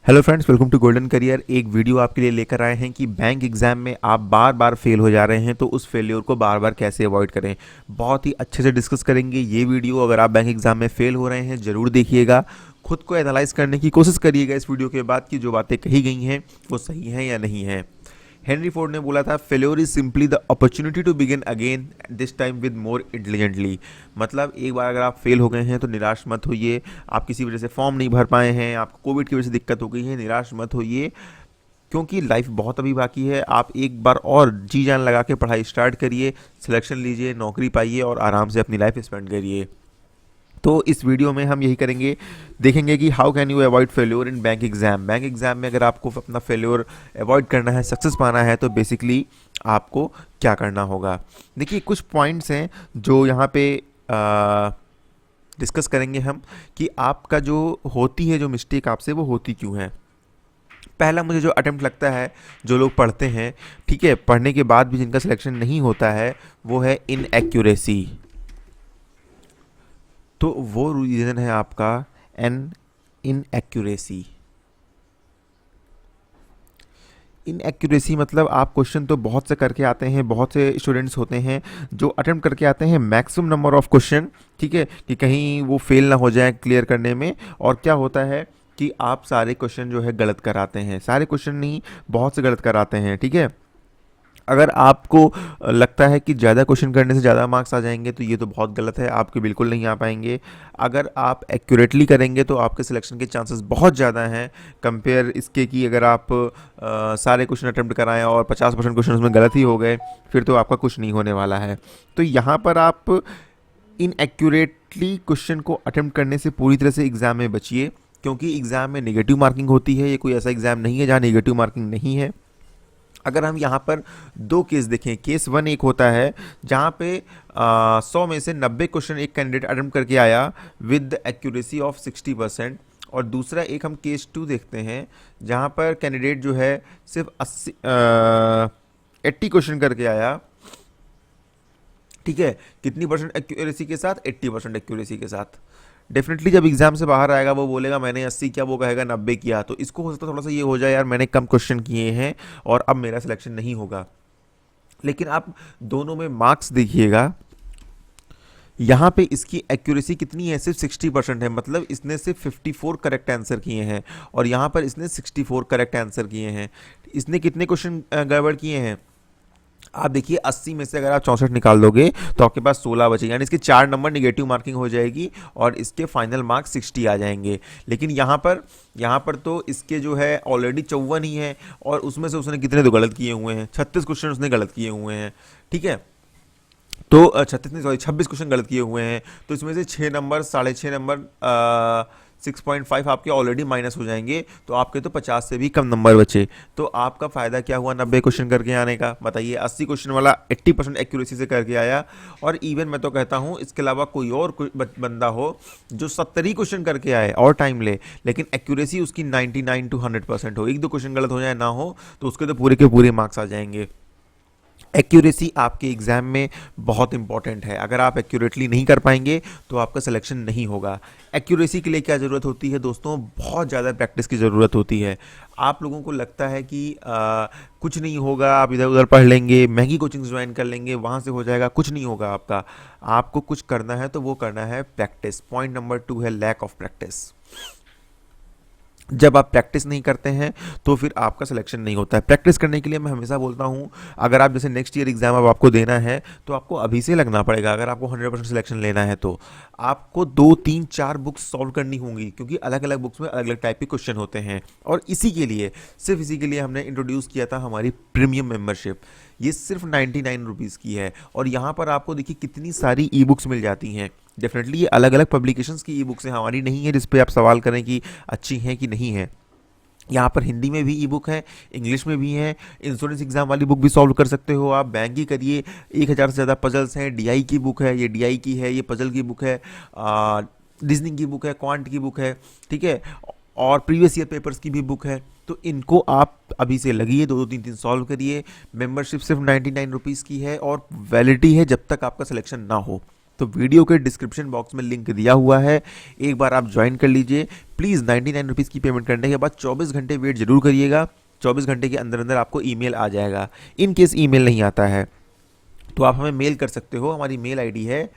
Hello friends, welcome to Golden Career. एक video आपके लिए लेकर आए हैं कि बैंक एग्जाम में आप बार बार फेल हो जा रहे हैं तो उस फेल्योर को बार बार कैसे अवॉइड करें। बहुत ही अच्छे से डिस्कस करेंगे ये वीडियो। अगर आप बैंक एग्जाम में फेल हो रहे हैं ज़रूर देखिएगा, खुद को एनालाइज करने की कोशिश करिएगा इस वीडियो के बाद कि जो बातें कही गई हैं वो सही हैं या नहीं हैं। हेनरी फोर्ड ने बोला था, failure is simply the opportunity to begin again, this time with more intelligently. मतलब एक बार अगर आप फेल हो गए हैं तो निराश मत होइए। आप किसी वजह से फॉर्म नहीं भर पाए हैं, आपको कोविड की वजह से दिक्कत हो गई है, निराश मत होइए, क्योंकि लाइफ बहुत अभी बाकी है। आप एक बार और जी जान लगा के पढ़ाई स्टार्ट करिए, सिलेक्शन लीजिए, नौकरी पाइए और आराम से अपनी लाइफ स्पेंड करिए। तो इस वीडियो में हम यही करेंगे, देखेंगे कि how can you avoid failure in bank exam. Bank exam में अगर आपको अपना फेल्योर अवॉइड करना है, सक्सेस पाना है, तो बेसिकली आपको क्या करना होगा। देखिए, कुछ पॉइंट्स हैं जो यहाँ पे डिस्कस करेंगे हम कि आपका जो होती है, जो मिस्टेक आपसे, वो होती क्यों है। पहला मुझे जो अटेम्प्ट लगता है, जो लोग पढ़ते हैं, ठीक है, पढ़ने के बाद भी जिनका सिलेक्शन नहीं होता है, वो है इनएक्यूरेसी। तो वो रीज़न है आपका इनएक्यूरेसी। इनएक्यूरेसी मतलब आप क्वेश्चन तो बहुत से करके आते हैं, बहुत से स्टूडेंट्स होते हैं जो अटेम्प्ट करके आते हैं मैक्सिमम नंबर ऑफ क्वेश्चन, ठीक है, कि कहीं वो फेल ना हो जाए क्लियर करने में। और क्या होता है कि आप सारे क्वेश्चन जो है गलत कराते हैं, सारे क्वेश्चन नहीं, बहुत से गलत कराते हैं, ठीक है। अगर आपको लगता है कि ज़्यादा क्वेश्चन करने से ज़्यादा मार्क्स आ जाएंगे तो ये तो बहुत गलत है, आपके बिल्कुल नहीं आ पाएंगे। अगर आप एक्यूरेटली करेंगे तो आपके सिलेक्शन के चांसेस बहुत ज़्यादा हैं कंपेयर इसके कि अगर आप सारे क्वेश्चन अटेम्प्ट कराएं और 50% क्वेश्चन उसमें गलत ही हो गए, फिर तो आपका कुछ नहीं होने वाला है। तो यहाँ पर आप इनएक्यूरेटली क्वेश्चन को अटेम्प्ट करने से पूरी तरह से एग्ज़ाम में बचिए, क्योंकि एग्ज़ाम में नेगेटिव मार्किंग होती है। ये कोई ऐसा एग्ज़ाम नहीं है जहाँ नेगेटिव मार्किंग नहीं है। अगर हम यहाँ पर दो केस देखें, केस वन एक होता है जहाँ पे 100 में से 90 क्वेश्चन एक कैंडिडेट अटेम्प्ट करके आया विद एक्यूरेसी ऑफ 60%, और दूसरा एक हम केस टू देखते हैं जहाँ पर कैंडिडेट जो है सिर्फ 80 क्वेश्चन करके आया, ठीक है। कितनी परसेंट एक्यूरेसी के साथ? 80% एक्यूरेसी के साथ। डेफिनेटली जब एग्जाम से बाहर आएगा वो बोलेगा मैंने 80 किया, वो कहेगा 90 किया। तो इसको हो सकता है थोड़ा सा ये हो जाए, यार मैंने कम क्वेश्चन किए हैं और अब मेरा सिलेक्शन नहीं होगा। लेकिन आप दोनों में मार्क्स देखिएगा, यहाँ पे इसकी एक्यूरेसी कितनी है? सिर्फ 60% है। मतलब इसने सिर्फ 54 करेक्ट आंसर किए हैं और यहाँ पर इसने 64 करेक्ट आंसर किए हैं। इसने कितने क्वेश्चन गड़बड़ किए हैं? आप देखिए, 80 में से अगर आप 64 निकाल दोगे तो आपके पास 16 बचे, यानी इसके 4 नंबर निगेटिव मार्किंग हो जाएगी और इसके फाइनल मार्क्स 60 आ जाएंगे। लेकिन यहाँ पर तो इसके जो है ऑलरेडी 54 ही है और उसमें से उसने कितने तो गलत किए हुए हैं, 36 क्वेश्चन उसने गलत किए हुए हैं, ठीक है। तो 36 नहीं, सॉरी, 26 क्वेश्चन गलत किए हुए हैं। तो इसमें से 6 नंबर, 6.5 नंबर, 6.5 आपके ऑलरेडी माइनस हो जाएंगे, तो आपके तो 50 से भी कम नंबर बचे। तो आपका फ़ायदा क्या हुआ 90 क्वेश्चन करके आने का? बताइए। 80 क्वेश्चन वाला 80% एक्यूरेसी से करके आया, और इवन मैं तो कहता हूँ इसके अलावा कोई और बंदा हो जो 70 क्वेश्चन करके आए और टाइम ले, लेकिन एक्यूरेसी उसकी 99 to 100% हो, एक दो क्वेश्चन गलत हो जाए ना हो, तो उसके तो पूरे के पूरे मार्क्स आ जाएंगे। एक्यूरेसी आपके एग्ज़ाम में बहुत इंपॉर्टेंट है। अगर आप एक्यूरेटली नहीं कर पाएंगे तो आपका सिलेक्शन नहीं होगा। एक्यूरेसी के लिए क्या ज़रूरत होती है दोस्तों? बहुत ज़्यादा प्रैक्टिस की ज़रूरत होती है। आप लोगों को लगता है कि कुछ नहीं होगा, आप इधर उधर पढ़ लेंगे, महंगी कोचिंग ज्वाइन कर लेंगे, वहाँ से हो जाएगा। कुछ नहीं होगा आपका। आपको कुछ करना है तो वो करना है प्रैक्टिस। पॉइंट नंबर 2 है लैक ऑफ प्रैक्टिस। जब आप प्रैक्टिस नहीं करते हैं तो फिर आपका सिलेक्शन नहीं होता है। प्रैक्टिस करने के लिए मैं हमेशा बोलता हूँ, अगर आप जैसे नेक्स्ट ईयर एग्जाम अब आपको देना है तो आपको अभी से लगना पड़ेगा। अगर आपको 100% सिलेक्शन लेना है तो आपको 2, 3, 4 बुक्स सॉल्व करनी होंगी, क्योंकि अलग अलग बुक्स में अलग अलग टाइप के क्वेश्चन होते हैं। और इसी के लिए, सिर्फ इसी के लिए हमने इंट्रोड्यूस किया था हमारी प्रीमियम मेंबरशिप। ये सिर्फ 99 रुपीज़ की है और यहाँ पर आपको देखिए कितनी सारी ई बुक्स मिल जाती हैं। डेफिनेटली ये अलग अलग पब्लिकेशंस की ई बुक्स हैं, हमारी नहीं है जिस पे आप सवाल करें कि अच्छी हैं कि नहीं है। यहाँ पर हिंदी में भी ई बुक है, इंग्लिश में भी है। इंश्योरेंस एग्जाम वाली बुक भी सॉल्व कर सकते हो आप। बैंक की करिए, 1000 से ज़्यादा पजल्स हैं। डीआई की बुक है, ये डीआई की है, ये पजल की बुक है, रीजनिंग की बुक है, क्वांट की बुक है, ठीक है, और प्रीवियस ईयर पेपर्स की भी बुक है। तो इनको आप अभी से लगिए, 2, 2, 3, 3 सॉल्व करिए। मेंबरशिप सिर्फ 99 रुपीज़ की है और वैलिडिटी है जब तक आपका सिलेक्शन ना हो। तो वीडियो के डिस्क्रिप्शन बॉक्स में लिंक दिया हुआ है, एक बार आप ज्वाइन कर लीजिए। प्लीज़ 99 रुपीज़ की पेमेंट करने के बाद 24 घंटे वेट जरूर करिएगा। 24 घंटे के अंदर अंदर आपको ईमेल आ जाएगा। इन केस ईमेल नहीं आता है तो आप हमें मेल कर सकते हो। हमारी मेल आईडी है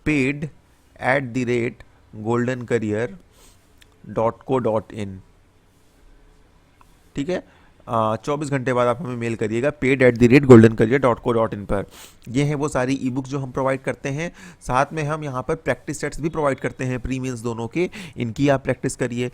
paid@goldencareer.co.in। ठीक है, 24 घंटे बाद आप हमें मेल करिएगा paid@goldencareer.co.in पर। ये हैं वो सारी ई बुक्स जो हम प्रोवाइड करते हैं। साथ में हम यहाँ पर प्रैक्टिस सेट्स भी प्रोवाइड करते हैं, प्री मेंस दोनों के। इनकी आप प्रैक्टिस करिए।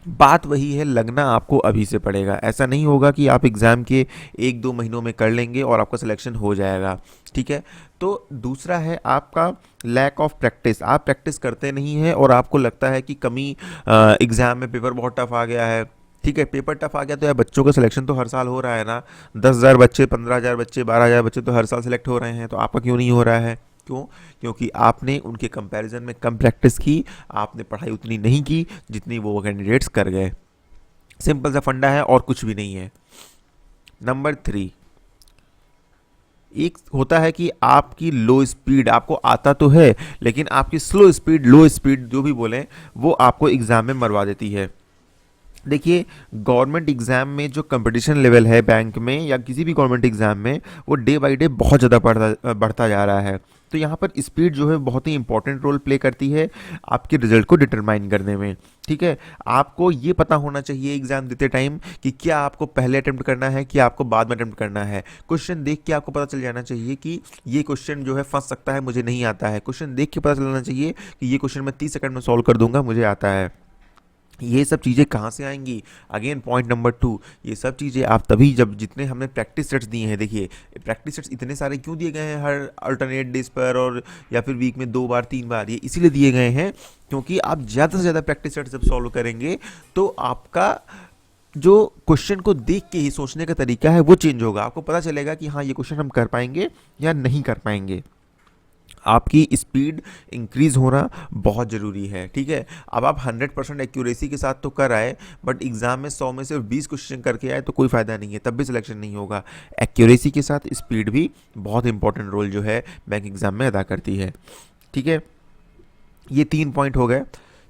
बात वही है, लगना आपको अभी से पड़ेगा। ऐसा नहीं होगा कि आप एग्ज़ाम के 1-2 महीनों में कर लेंगे और आपका सिलेक्शन हो जाएगा। ठीक है, तो दूसरा है आपका लैक ऑफ प्रैक्टिस। आप प्रैक्टिस करते नहीं हैं और आपको लगता है कि कमी, एग्ज़ाम में पेपर बहुत टफ आ गया है। ठीक है, पेपर टफ आ गया तो यार बच्चों का सिलेक्शन तो हर साल हो रहा है ना। 10,000 बच्चे, 15,000 बच्चे, 12,000 बच्चे तो हर साल सिलेक्ट हो रहे हैं, तो आपका क्यों नहीं हो रहा है? क्यों? क्योंकि आपने उनके कंपैरिजन में कम प्रैक्टिस की, आपने पढ़ाई उतनी नहीं की जितनी वो कैंडिडेट्स कर गए। सिंपल सा फंडा है और कुछ भी नहीं है। नंबर 3, एक होता है कि आपकी लो स्पीड, आपको आता तो है लेकिन आपकी स्लो स्पीड, लो स्पीड जो भी बोलें, वो आपको एग्ज़ाम में मरवा देती है। देखिए, गवर्नमेंट एग्ज़ाम में जो कंपटीशन लेवल है बैंक में या किसी भी गवर्नमेंट एग्ज़ाम में, वो डे बाय डे बहुत ज़्यादा बढ़ता जा रहा है। तो यहाँ पर स्पीड जो है बहुत ही इंपॉर्टेंट रोल प्ले करती है आपके रिजल्ट को डिटरमाइन करने में। ठीक है, आपको ये पता होना चाहिए एग्ज़ाम देते टाइम कि क्या आपको पहले अटेम्प्ट करना है, क्या आपको बाद में अटेम्प्ट करना है। क्वेश्चन देख के आपको पता चल जाना चाहिए कि ये क्वेश्चन जो है फंस सकता है, मुझे नहीं आता है। क्वेश्चन देख के पता चलना चाहिए कि ये क्वेश्चन मैं 30 सेकंड में सॉल्व कर दूंगा, मुझे आता है। ये सब चीज़ें कहाँ से आएंगी? अगेन पॉइंट नंबर 2, ये सब चीज़ें आप तभी, जब जितने हमने प्रैक्टिस सेट्स दिए हैं। देखिए, प्रैक्टिस सेट्स इतने सारे क्यों दिए गए हैं हर अल्टरनेट डेज पर, और या फिर वीक में 2 बार 3 बार, ये इसीलिए दिए गए हैं क्योंकि आप ज़्यादा से ज़्यादा प्रैक्टिस सेट्स जब सॉल्व करेंगे तो आपका जो क्वेश्चन को देख के ही सोचने का तरीका है वो चेंज होगा। आपको पता चलेगा कि हाँ, ये क्वेश्चन हम कर पाएंगे या नहीं कर पाएंगे। आपकी स्पीड इंक्रीज होना बहुत ज़रूरी है। ठीक है, अब आप 100% एक्यूरेसी के साथ तो कर आए, बट एग्ज़ाम में 100 में सिर्फ 20 क्वेश्चन करके आए तो कोई फ़ायदा नहीं है, तब भी सिलेक्शन नहीं होगा। एक्यूरेसी के साथ स्पीड भी बहुत इंपॉर्टेंट रोल जो है बैंक एग्ज़ाम में अदा करती है। ठीक है, ये 3 पॉइंट हो गए।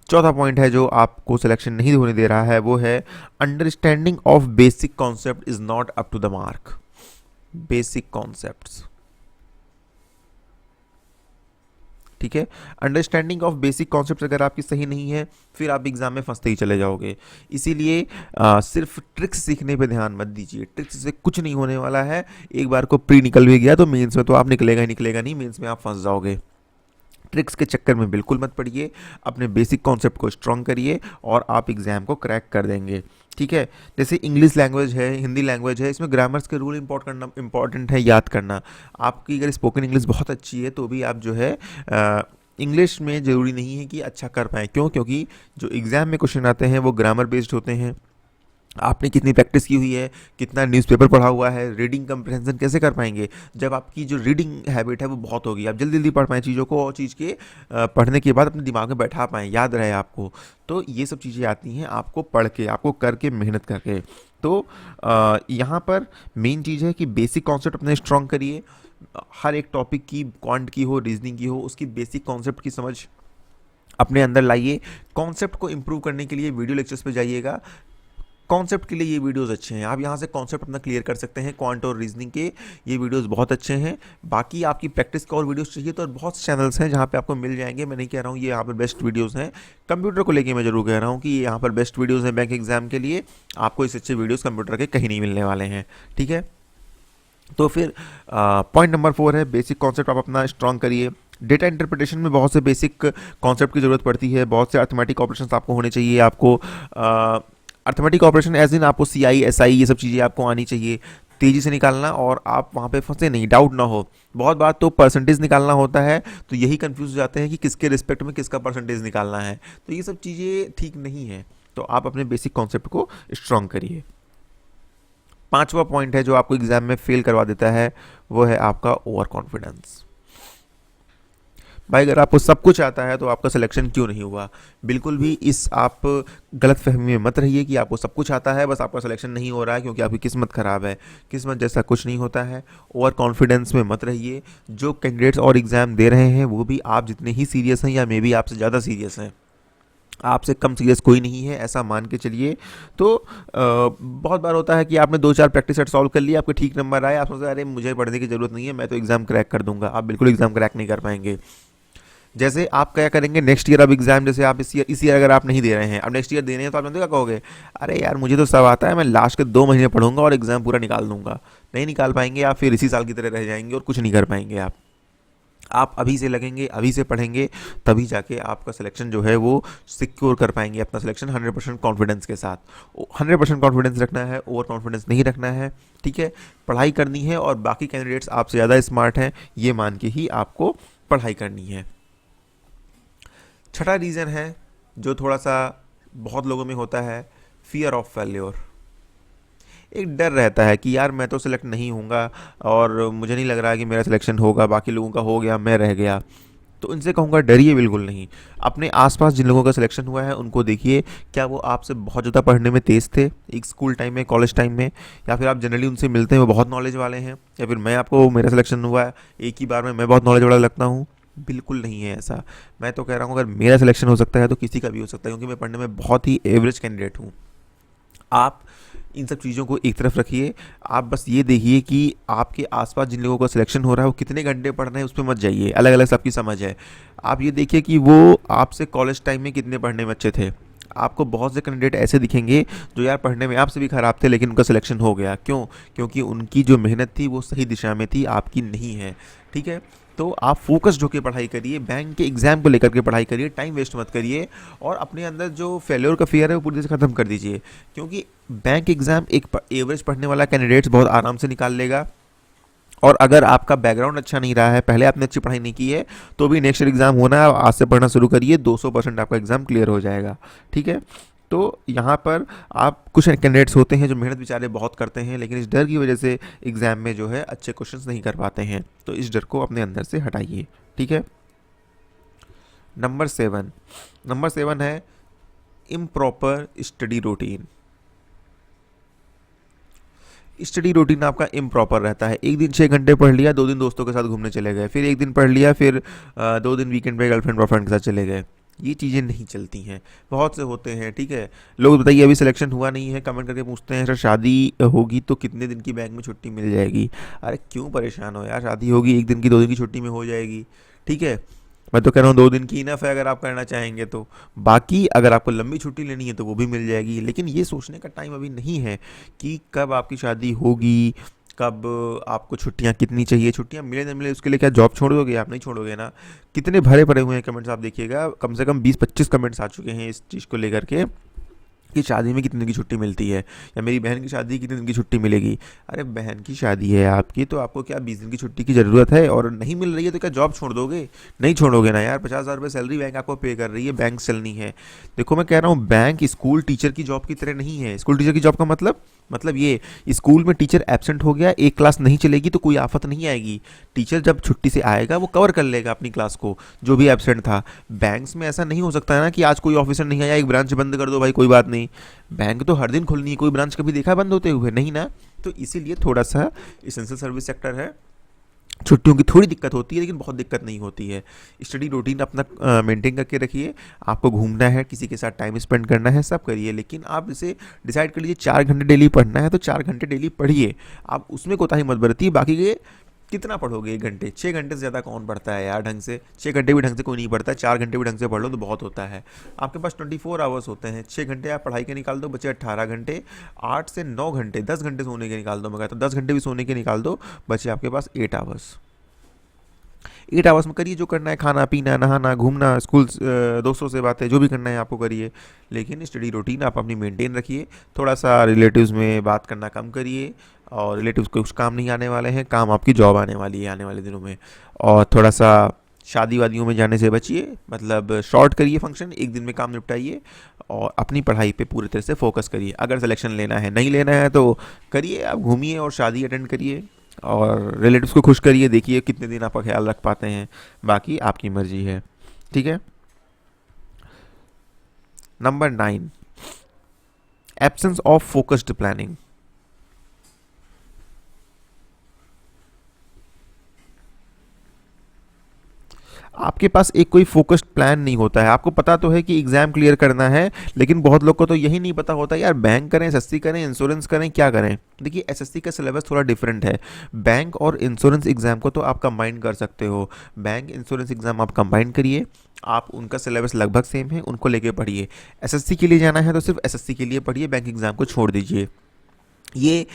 चौथा पॉइंट है जो आपको सिलेक्शन नहीं होने दे रहा है, वो है understanding of basic concept is not up to the mark. Basic concepts, ठीक है, अंडरस्टैंडिंग ऑफ बेसिक कॉन्सेप्ट्स अगर आपकी सही नहीं है, फिर आप एग्जाम में फंसते ही चले जाओगे। इसीलिए सिर्फ ट्रिक्स सीखने पे ध्यान मत दीजिए, ट्रिक्स से कुछ नहीं होने वाला है। एक बार को प्री निकल भी गया तो मेंस में तो आप निकलेगा ही निकलेगा नहीं, मेंस में आप फंस जाओगे। ट्रिक्स के चक्कर में बिल्कुल मत पड़िए, अपने बेसिक कॉन्सेप्ट को स्ट्रॉन्ग करिए और आप एग्ज़ाम को क्रैक कर देंगे। ठीक है, जैसे इंग्लिश लैंग्वेज है, हिंदी लैंग्वेज है, इसमें ग्रामर्स के रूल इंपॉर्टेंट है याद करना। आपकी अगर स्पोकन इंग्लिश बहुत अच्छी है तो भी आप जो है इंग्लिश में ज़रूरी नहीं है कि अच्छा कर पाएँ। क्यों? क्योंकि जो एग्ज़ाम में क्वेश्चन आते हैं वो ग्रामर बेस्ड होते हैं। आपने कितनी प्रैक्टिस की हुई है, कितना न्यूज़पेपर पढ़ा हुआ है, रीडिंग कंप्रहेंशन कैसे कर पाएंगे जब आपकी जो रीडिंग हैबिट है वो बहुत होगी, आप जल्दी जल्दी पढ़ पाएँ चीज़ों को और चीज़ के पढ़ने के बाद अपने दिमाग में बैठा पाएँ, याद रहे आपको। तो ये सब चीज़ें आती हैं आपको पढ़ के, आपको करके, मेहनत करके। तो यहाँ पर मेन चीज़ है कि बेसिक कॉन्सेप्ट अपने स्ट्रॉन्ग करिए। हर एक टॉपिक की, क्वांट की हो, रीजनिंग की हो, उसकी बेसिक कॉन्सेप्ट की समझ अपने अंदर लाइए। कॉन्सेप्ट को इम्प्रूव करने के लिए वीडियो लेक्चर्स पे जाइएगा। कॉन्सेप्ट के लिए ये वीडियोस अच्छे हैं, आप यहाँ से कॉन्सेप्ट अपना क्लियर कर सकते हैं। क्वांट और रीजनिंग के ये वीडियोस बहुत अच्छे हैं। बाकी आपकी प्रैक्टिस का और वीडियोस चाहिए तो बहुत से चैनल्स हैं जहाँ पे आपको मिल जाएंगे। मैं नहीं कह रहा हूँ ये यहाँ पर बेस्ट वीडियोस हैं, कंप्यूटर को लेके मैं जरूर कह रहा हूँ कि ये यहाँ पर बेस्ट वीडियोज़ हैं बैंक एग्जाम के लिए। आपको इससे अच्छे वीडियोज़ कंप्यूटर के कहीं नहीं मिलने वाले हैं। ठीक है, तो फिर पॉइंट नंबर 4 है बेसिक कॉन्सेप्ट आप अपना स्ट्रॉन्ग करिए। डेटा इंटरप्रिटेशन में बहुत से बेसिक कॉन्सेप्ट की ज़रूरत पड़ती है, बहुत से अर्थमेटिक ऑपरेशंस आपको होने चाहिए। आपको अर्थमेटिक ऑपरेशन एज इन आपको CI SI ये सब चीज़ें आपको आनी चाहिए तेज़ी से निकालना, और आप वहाँ पे फंसे नहीं, डाउट ना हो। बहुत बार तो परसेंटेज निकालना होता है तो यही कंफ्यूज हो जाते हैं कि किसके रिस्पेक्ट में किसका परसेंटेज निकालना है, तो ये सब चीज़ें ठीक नहीं है। तो आप अपने बेसिक कॉन्सेप्ट को स्ट्रॉन्ग करिए। 5वां पॉइंट है जो आपको एग्जाम में फेल करवा देता है, वो है आपका ओवर कॉन्फिडेंस। भाई अगर आपको सब कुछ आता है तो आपका सिलेक्शन क्यों नहीं हुआ? बिल्कुल भी इस आप गलत फहमी में मत रहिए कि आपको सब कुछ आता है बस आपका सिलेक्शन नहीं हो रहा है क्योंकि आपकी किस्मत ख़राब है। किस्मत जैसा कुछ नहीं होता है। ओवर कॉन्फिडेंस में मत रहिए। जो कैंडिडेट्स और एग्ज़ाम दे रहे हैं वो भी आप जितने ही सीरियस हैं या मे बी आपसे ज़्यादा सीरियस हैं। आपसे कम सीरियस कोई नहीं है, ऐसा मान के चलिए। तो बहुत बार होता है कि आपने 2-4 प्रैक्टिस सेट सॉल्व कर लिया, आपके ठीक नंबर आए, आप सोचते हैं अरे मुझे पढ़ने की ज़रूरत नहीं है, मैं तो एग्ज़ाम क्रैक कर दूंगा। आप बिल्कुल एग्ज़ाम क्रैक नहीं कर पाएंगे। जैसे आप क्या करेंगे नेक्स्ट ईयर, अब एग्जाम जैसे आप इस ईयर अगर आप नहीं दे रहे हैं, अब नेक्स्ट ईयर दे रहे हैं, तो आप जानते क्या कहोगे? अरे यार मुझे तो सब आता है, मैं लास्ट के 2 महीने पढ़ूंगा और एग्जाम पूरा निकाल दूंगा। नहीं निकाल पाएंगे आप, फिर इसी साल की तरह रह जाएंगे और कुछ नहीं कर पाएंगे आप अभी से लगेंगे, अभी से पढ़ेंगे, तभी जाके आपका सिलेक्शन जो है वो सिक्योर कर पाएंगे अपना सिलेक्शन 100% कॉन्फिडेंस के साथ। 100% कॉन्फिडेंस रखना है, ओवर कॉन्फिडेंस नहीं रखना है। ठीक है, पढ़ाई करनी है और बाकी कैंडिडेट्स आपसे ज़्यादा स्मार्ट हैं ये मान के ही आपको पढ़ाई करनी है। छठा रीज़न है जो थोड़ा सा बहुत लोगों में होता है, फियर ऑफ फेल्योर। एक डर रहता है कि यार मैं तो सिलेक्ट नहीं होऊंगा और मुझे नहीं लग रहा है कि मेरा सिलेक्शन होगा, बाकी लोगों का हो गया, मैं रह गया। तो इनसे कहूँगा डरिए बिल्कुल नहीं। अपने आसपास जिन लोगों का सिलेक्शन हुआ है उनको देखिए, क्या वो आपसे बहुत ज़्यादा पढ़ने में तेज़ थे एक स्कूल टाइम में, कॉलेज टाइम में, या फिर आप जनरली उनसे मिलते हैं वो बहुत नॉलेज वाले हैं, या फिर मैं आपको मेरा सिलेक्शन हुआ है एक ही बार में मैं बहुत नॉलेज वाला लगता हूँ? बिल्कुल नहीं है ऐसा। मैं तो कह रहा हूँ अगर मेरा सिलेक्शन हो सकता है तो किसी का भी हो सकता है, क्योंकि मैं पढ़ने में बहुत ही एवरेज कैंडिडेट हूँ। आप इन सब चीज़ों को एक तरफ रखिए। आप बस ये देखिए कि आपके आसपास जिन लोगों का सिलेक्शन हो रहा है वो कितने घंटे पढ़ रहे हैं, उस पर मत जाइए, अलग अलग सबकी समझ है। आप ये देखिए कि वो आपसे कॉलेज टाइम में कितने पढ़ने में अच्छे थे। आपको बहुत से कैंडिडेट ऐसे दिखेंगे जो यार पढ़ने में आपसे भी ख़राब थे लेकिन उनका सिलेक्शन हो गया। क्यों? क्योंकि उनकी जो मेहनत थी वो सही दिशा में थी, आपकी नहीं है। ठीक है, तो आप फोकस्ड होकर पढ़ाई करिए, बैंक के एग्ज़ाम को लेकर के पढ़ाई करिए, टाइम वेस्ट मत करिए, और अपने अंदर जो फेल्योर का फियर है वो पूरी तरह से ख़त्म कर दीजिए। क्योंकि बैंक एग्ज़ाम एक एवरेज पढ़ने वाला कैंडिडेट्स बहुत आराम से निकाल लेगा, और अगर आपका बैकग्राउंड अच्छा नहीं रहा है, पहले आपने अच्छी पढ़ाई नहीं की है, तो भी नेक्स्ट एग्ज़ाम होना है, आज से पढ़ना शुरू करिए, 200% आपका एग्ज़ाम क्लियर हो जाएगा। ठीक है, तो यहाँ पर आप कुछ कैंडिडेट्स होते हैं जो मेहनत बेचारे बहुत करते हैं लेकिन इस डर की वजह से एग्ज़ाम में जो है अच्छे क्वेश्चंस नहीं कर पाते हैं, तो इस डर को अपने अंदर से हटाइए। ठीक है, नंबर 7 है improper study routine. Study routine आपका इम्प्रॉपर रहता है। एक दिन 6 घंटे पढ़ लिया, 2 दिन दोस्तों के साथ घूमने चले गए, फिर एक दिन पढ़ लिया, फिर 2 दिन वीकेंड पे गर्लफ्रेंड बॉयफ्रेंड के साथ चले गए। ये चीज़ें नहीं चलती हैं, बहुत से होते हैं। ठीक है, लोग बताइए अभी सिलेक्शन हुआ नहीं है, कमेंट करके पूछते हैं सर शादी होगी तो कितने दिन की बैंक में छुट्टी मिल जाएगी? अरे क्यों परेशान हो यार, शादी होगी 1 दिन की 2 दिन की छुट्टी में हो जाएगी। ठीक है, मैं तो कह रहा हूँ 2 दिन की इनफ है अगर आप करना चाहेंगे तो। बाकी अगर आपको लंबी छुट्टी लेनी है तो वो भी मिल जाएगी, लेकिन ये सोचने का टाइम अभी नहीं है कि कब आपकी शादी होगी, कब आपको छुट्टियां कितनी चाहिए। छुट्टियां मिले न मिले उसके लिए क्या जॉब छोड़ दोगे? आप नहीं छोड़ोगे ना। कितने भरे पड़े हुए हैं कमेंट्स, आप देखिएगा कम से कम 20-25 कमेंट्स आ चुके हैं इस चीज़ को लेकर के कि शादी में कितने दिन की छुट्टी मिलती है, या मेरी बहन की शादी कितने दिन की छुट्टी मिलेगी। अरे बहन की शादी है आपकी तो आपको क्या 20 दिन की छुट्टी की ज़रूरत है? और नहीं मिल रही है तो क्या जॉब छोड़ दोगे? नहीं छोड़ोगे ना यार। 50,000 रुपये सैलरी बैंक आपको पे कर रही है, बैंक चलनी है। देखो मैं कह रहा हूँ बैंक स्कूल टीचर की जॉब की तरह नहीं है। स्कूल टीचर की जॉब का मतलब ये, स्कूल में टीचर एब्सेंट हो गया, एक क्लास नहीं चलेगी तो कोई आफत नहीं आएगी। टीचर जब छुट्टी से आएगा वो कवर कर लेगा अपनी क्लास को, जो भी एब्सेंट था। बैंक्स में ऐसा नहीं हो सकता है ना कि आज कोई ऑफिसर नहीं आया, एक ब्रांच बंद कर दो भाई, कोई बात नहीं। बैंक तो हर दिन खुलनी है, कोई ब्रांच कभी देखा बंद होते हुए? नहीं ना। तो इसीलिए थोड़ा सा इसेंशियल सर्विस सेक्टर है, छुट्टियों की थोड़ी दिक्कत होती है लेकिन बहुत दिक्कत नहीं होती है। स्टडी रूटीन अपना मेंटेन करके रखिए। आपको घूमना है, किसी के साथ टाइम स्पेंड करना है, सब करिए, लेकिन आप इसे डिसाइड कर लीजिए 4 घंटे डेली पढ़ना है तो 4 घंटे डेली पढ़िए। आप उसमें कोताही मत बरतिए। बाकी के कितना पढ़ोगे? 1 घंटे, 6 घंटे से ज़्यादा कौन पढ़ता है यार ढंग से? 6 घंटे भी ढंग से कोई नहीं पढ़ता है, 4 घंटे भी ढंग से पढ़ लो तो बहुत होता है। आपके पास 24 आवर्स होते हैं, 6 घंटे आप पढ़ाई के निकाल दो, बचे 18 घंटे। 8 से 9 घंटे, 10 घंटे सोने के निकाल दो। मैं कहता हूँ 10 घंटे भी सोने के निकाल दो, बचे आपके पास 8 आवर्स। 8 आवर्स में करिए जो करना है, खाना पीना, नहाना, घूमना, स्कूल, दोस्तों से बातें, जो भी करना है आपको करिए, लेकिन स्टडी रूटीन आप अपनी मेंटेन रखिए। थोड़ा सा रिलेटिव्स में बात करना कम करिए, और रिलेटिव्स को कुछ काम नहीं आने वाले हैं, काम आपकी जॉब आने वाली है आने वाले दिनों में। और थोड़ा सा शादी वादियों में जाने से बचिए, मतलब शॉर्ट करिए फंक्शन, एक दिन में काम निपटाइए, और अपनी पढ़ाई पे पूरी तरह से फोकस करिए। अगर सिलेक्शन लेना है, नहीं लेना है तो करिए, आप घूमिए और शादी अटेंड करिए, और रिलेटिव्स को खुश करिए, देखिए कितने दिन आपका ख्याल रख पाते हैं, बाकी आपकी मर्जी है। ठीक है। Number 9, absence of focused planning. आपके पास एक कोई फोकस्ड प्लान नहीं होता है। आपको पता तो है कि एग्जाम क्लियर करना है, लेकिन बहुत लोग को तो यही नहीं पता होता यार बैंक करें, एसएससी करें, इंश्योरेंस करें, क्या करें। देखिए एसएससी का सिलेबस थोड़ा डिफरेंट है। बैंक और इंश्योरेंस एग्जाम को तो आप कंबाइन कर सकते हो। बैंक इंश्योरेंस एग्जाम आप कंबाइन करिए, आप उनका सिलेबस लगभग सेम है, उनको लेके पढ़िए। एसएससी के लिए जाना है तो सिर्फ एसएससी के लिए पढ़िए, बैंक एग्जाम को छोड़ दीजिए। ये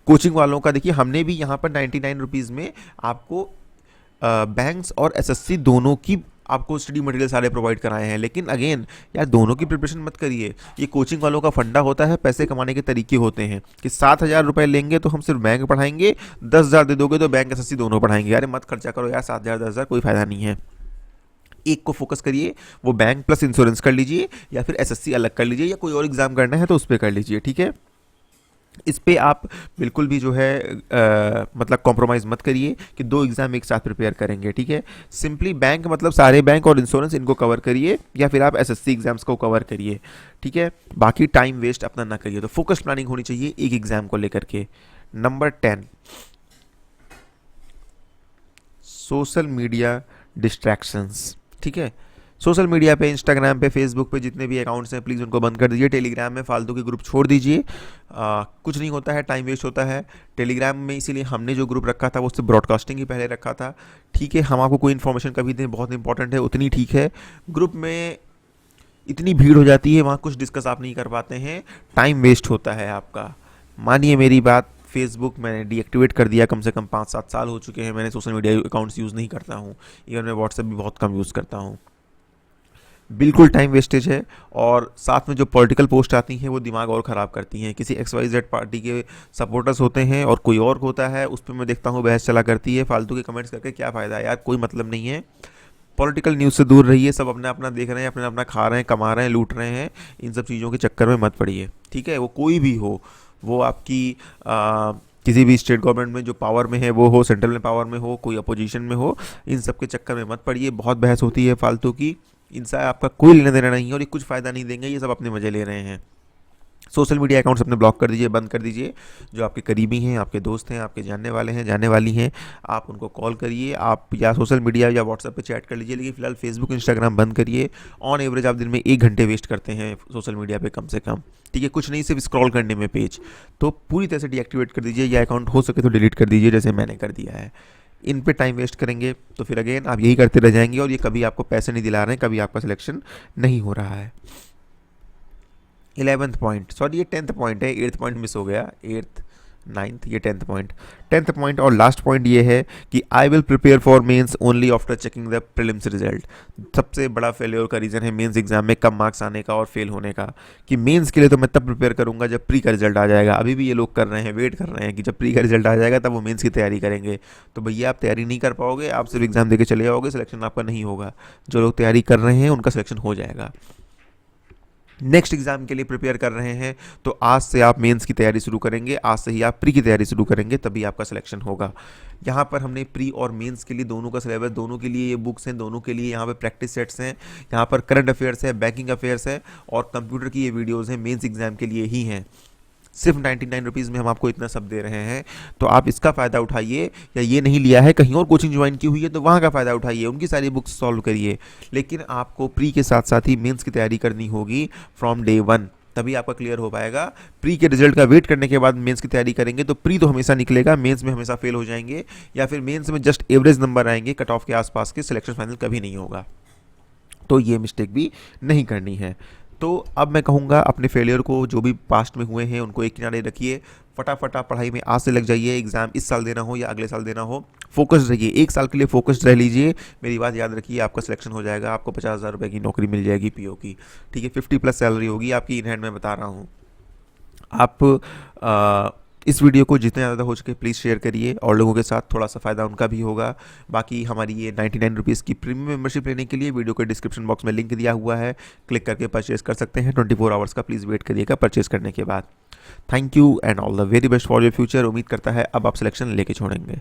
कोचिंग वालों का देखिए, हमने भी यहाँ पर 99 रुपीज़ में आपको बैंक्स और एसएससी दोनों की आपको स्टडी मटेरियल सारे प्रोवाइड कराए हैं। लेकिन अगेन यार दोनों की प्रिपरेशन मत करिए। ये कोचिंग वालों का फंडा होता है, पैसे कमाने के तरीके होते हैं कि 7,000 रुपये लेंगे तो हम सिर्फ बैंक पढ़ाएंगे, 10,000 दे दोगे तो बैंक एसएससी दोनों पढ़ाएंगे। अरे मत खर्चा करो यार 7,000 10,000, कोई फायदा नहीं है। एक को फोकस करिए, वो बैंक प्लस इंश्योरेंस कर लीजिए, या फिर एसएससी अलग कर लीजिए, या कोई और एग्जाम करना है तो उस पर कर लीजिए। ठीक है। इस पे आप बिल्कुल भी जो है मतलब कॉम्प्रोमाइज़ मत करिए कि दो एग्ज़ाम एक साथ प्रिपेयर करेंगे। ठीक है। सिंपली बैंक मतलब सारे बैंक और इंश्योरेंस इनको कवर करिए, या फिर आप एसएससी एग्जाम्स को कवर करिए। ठीक है। बाकी टाइम वेस्ट अपना ना करिए। तो फोकस प्लानिंग होनी चाहिए एक एग्जाम को लेकर के। Number 10, social media distractions. ठीक है। सोशल मीडिया पे, इंस्टाग्राम पे, फेसबुक पे जितने भी अकाउंट्स हैं प्लीज़ उनको बंद कर दीजिए। टेलीग्राम में फालतू के ग्रुप छोड़ दीजिए। कुछ नहीं होता है, टाइम वेस्ट होता है टेलीग्राम में। इसीलिए हमने जो ग्रुप रखा था वो सिर्फ ब्रॉडकास्टिंग ही पहले रखा था। ठीक है। हम आपको कोई इन्फॉर्मेशन कभी दें, बहुत इंपॉर्टेंट है उतनी ठीक है। ग्रुप में इतनी भीड़ हो जाती है, वहाँ कुछ डिस्कस आप नहीं कर पाते हैं, टाइम वेस्ट होता है आपका। मानिए मेरी बात, फेसबुक मैंने डीएक्टिवेट कर दिया, कम से कम 5-7 साल हो चुके हैं मैंने सोशल मीडिया अकाउंट्स यूज़ नहीं करता हूँ। इवन मैं व्हाट्सएप भी बहुत कम यूज़ करता हूँ। बिल्कुल टाइम वेस्टेज है। और साथ में जो पॉलिटिकल पोस्ट आती हैं वो दिमाग और ख़राब करती हैं। किसी XYZ पार्टी के सपोर्टर्स होते हैं और कोई और होता है, उस पर मैं देखता हूँ बहस चला करती है। फालतू के कमेंट्स करके क्या फ़ायदा यार, कोई मतलब नहीं है। पॉलिटिकल न्यूज़ से दूर रहिए। सब अपना अपना देख रहे हैं, अपना अपना खा रहे हैं, कमा रहे हैं, लूट रहे हैं। इन सब चीज़ों के चक्कर में मत पड़िए। ठीक है। वो कोई भी हो, वो आपकी किसी भी स्टेट गवर्नमेंट में जो पावर में है वो हो, सेंट्रल में पावर में हो, कोई अपोजिशन में हो, इन सब के चक्कर में मत पड़िए। बहुत बहस होती है फालतू की, इनसे आपका कोई लेना देना नहीं है और ये कुछ फ़ायदा नहीं देंगे। ये सब अपने मजे ले रहे हैं। सोशल मीडिया अकाउंट्स अपने ब्लॉक कर दीजिए, बंद कर दीजिए। जो आपके करीबी हैं, आपके दोस्त हैं, आपके जानने वाले हैं, जानने वाली हैं, आप उनको कॉल करिए, आप या सोशल मीडिया या व्हाट्सएप पे चैट कर लीजिए। लेकिन फिलहाल फेसबुक, इंस्टाग्राम बंद करिए। ऑन एवरेज आप दिन में 1 घंटे वेस्ट करते हैं सोशल मीडिया पे कम से कम। ठीक है। कुछ नहीं, सिर्फ स्क्रॉल करने में पेज, तो पूरी तरह से डीएक्टिवेट कर दीजिए, या अकाउंट हो सके तो डिलीट कर दीजिए, जैसे मैंने कर दिया है। इन पे टाइम वेस्ट करेंगे तो फिर अगेन आप यही करते रह जाएंगे और ये कभी आपको पैसे नहीं दिला रहे हैं, कभी आपका सिलेक्शन नहीं हो रहा है। 11th पॉइंट, सॉरी ये 10th पॉइंट है, 8th पॉइंट मिस हो गया, 8th 9th, ये 10th पॉइंट। 10th पॉइंट और लास्ट पॉइंट ये है कि I will prepare for mains only after checking the prelims result. सबसे बड़ा फेलियर का रीज़न है मेंस एग्जाम में कम मार्क्स आने का और फेल होने का, कि मेंस के लिए तो मैं तब प्रिपेयर करूंगा जब प्री का रिजल्ट आ जाएगा। अभी भी ये लोग कर रहे हैं, वेट कर रहे हैं कि जब प्री का रिजल्ट आ जाएगा तब वो मेंस की तैयारी करेंगे। तो भैया आप तैयारी नहीं कर पाओगे, आप सिर्फ एग्जाम देके चले जाओगे, सिलेक्शन आपका नहीं होगा। जो लोग तैयारी कर रहे हैं उनका सिलेक्शन हो जाएगा। नेक्स्ट एग्जाम के लिए प्रिपेयर कर रहे हैं तो आज से आप मेंस की तैयारी शुरू करेंगे, आज से ही आप प्री की तैयारी शुरू करेंगे, तभी आपका सिलेक्शन होगा। यहाँ पर हमने प्री और मेंस के लिए दोनों का सिलेबस, दोनों के लिए ये बुक्स हैं, दोनों के लिए यहाँ पे प्रैक्टिस सेट्स हैं, यहाँ पर करंट अफेयर्स है, बैंकिंग अफेयर्स है और कंप्यूटर की ये वीडियोज़ हैं, मेंस एग्जाम के लिए ही हैं। सिर्फ 99 रुपीज़ में हम आपको इतना सब दे रहे हैं, तो आप इसका फ़ायदा उठाइए। या ये नहीं लिया है, कहीं और कोचिंग ज्वाइन की हुई है तो वहाँ का फ़ायदा उठाइए, उनकी सारी बुक्स सॉल्व करिए। लेकिन आपको प्री के साथ साथ ही मेंस की तैयारी करनी होगी फ्रॉम डे 1, तभी आपका क्लियर हो पाएगा। प्री के रिजल्ट का वेट करने के बाद मेंस की तैयारी करेंगे तो प्री तो हमेशा निकलेगा, मेंस में हमेशा फेल हो जाएंगे, या फिर मेंस में जस्ट एवरेज नंबर आएंगे, कट ऑफ के आसपास के, सिलेक्शन फाइनल कभी नहीं होगा। तो ये मिस्टेक भी नहीं करनी है। तो अब मैं कहूँगा अपने फेलियर को, जो भी पास्ट में हुए हैं उनको एक किनारे रखिए, फटाफट आप पढ़ाई में आज से लग जाइए। एग्जाम इस साल देना हो या अगले साल देना हो, फोकस्ड रहिए, 1 साल के लिए फोकस्ड रह लीजिए। मेरी बात याद रखिए, आपका सिलेक्शन हो जाएगा, आपको 50,000 रुपये की नौकरी मिल जाएगी पीओ की। ठीक है। 50+ सैलरी होगी आपकी इन हैंड, मैं बता रहा हूँ। आप इस वीडियो को जितने ज़्यादा हो सके प्लीज़ शेयर करिए और लोगों के साथ, थोड़ा सा फ़ायदा उनका भी होगा। बाकी हमारी ये 99 रुपीज़ की प्रीमियम मेंबरशिप लेने के लिए वीडियो के डिस्क्रिप्शन बॉक्स में लिंक दिया हुआ है, क्लिक करके परचेज कर सकते हैं। 24 आवर्स का प्लीज़ वेट करिएगा परचेज करने के बाद। Thank you and all the very best for your future. उम्मीद करता है अब आप सिलेक्शन लेके छोड़ेंगे।